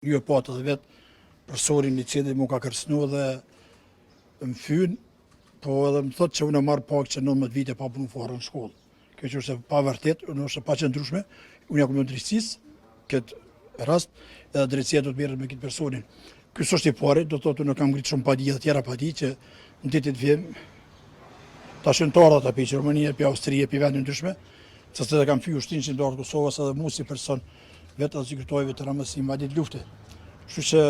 Një patë edhe vetë profesorin i cili mu ka kërcënu dhe më fynë, po edhe më thotë që unë e marrë pak që 19 vite pa punu fare në shkollë. Kjo që është pa vërtet, unë është pa qëndrueshme, unë ja ku më drejtësisë, këtë rast, edhe drejtësia do të merret me këtë personin. Ky s'është i pari, do të thotë unë kam ngritë shumë padi dhe tjera padi që në ditit vjem, ta shëntarët api që Romania, pi Austria, pi vendin ndryshme, që se kam fyu shtinë që ndarë Kosovës edhe mu si person, vetë edhe si kërtojve të ramës si invadit lufte. Kështu që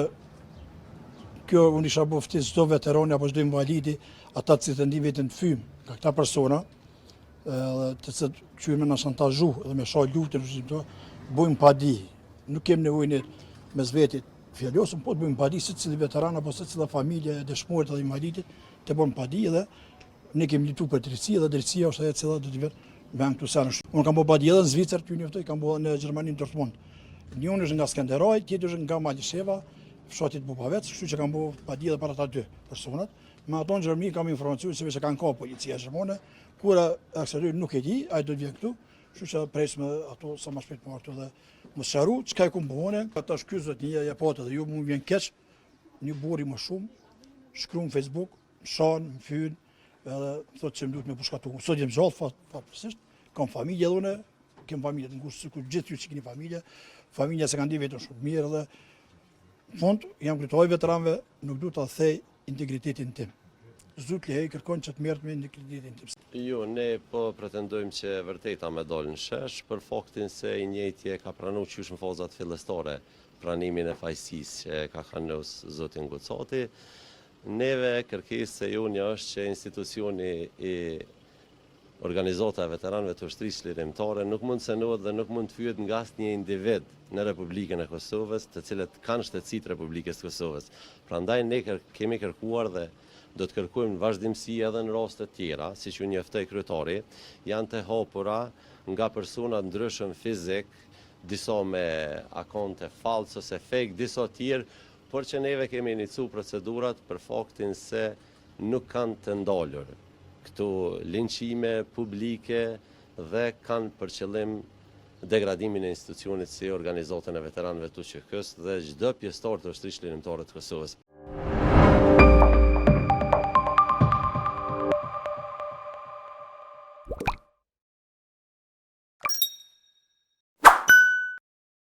kjo unë isha bu ftisë çdo veterani apo çdo invalidi, ata që të ndi vetën të fymë, nga këta persona, të cilët qyme në shantazhu dhe me shaj luftën, bujmë padi. Nuk kem nevojë mes vetit fjallosëm, po të bujmë padi se cili veteran apo se cila familje e dëshmorit dhe invalidit, të bujmë padi dhe ne kemi litu për drejtësi dhe drejtësia është ajo cila do të vetë me këtu senësh. Unë kam bu padi edhe në Zvicër, ty njoftoj, kam bu në Gjermani, në Dortmund. Njënë është nga Skenderaj, tjetër është nga Malisheva, fshatit Bupavec, kështu që kam bu padi edhe para ta dy personat. Me ato në Gjermani kam informacion se që kanë ka policia gjermane, kura aksesuar nuk e di, ai do të vjen këtu, kështu që presim ato sa më shpejt më këtu dhe më sqaru çka e kumbuone. Ata shkyzët një ja patë dhe ju më vjen keq, një burri më shumë, shkruan në Facebook, shan, më fyn, edhe thotë që më duhet me pushkatu. Sot jam gjallë fatësisht, kam familje edhe unë, kem familje të ngushtë sikur gjithë ju që keni familje, familja se kanë di vetëm shumë mirë dhe në fund jam kujtoj veteranëve, nuk duhet ta thej integritetin tim. Zot lehej kërkon që të merret me integritetin tim. Jo, ne po pretendojmë që vërteta me dalë në shesh për faktin se i njëjti e ka pranuar qysh në fazat fillestare pranimin e fajësisë që ka kanos zotin Gucati. Neve kërkesa e jonë është që institucioni i organizata e veteranëve të ushtrisë lirimtare nuk mund të senohet dhe nuk mund të fyhet nga asnjë individ në Republikën e Kosovës, të cilët kanë shtetësitë Republikës së Kosovës. Prandaj ne kemi kërkuar dhe do të kërkojmë në vazhdimsi edhe në raste të tjera, siç ju njoftoi kryetari, janë të hapura nga persona ndryshëm fizik, disa me akonte false ose fake, disa tjerë, por që neve kemi inicu procedurat për faktin se nuk kanë të ndalur këto linçime publike dhe kanë për qëllim degradimin e institucionit si organizatën e veteranëve të UÇK-s dhe çdo pjesëtar të ushtrisë lirimtare të Kosovës.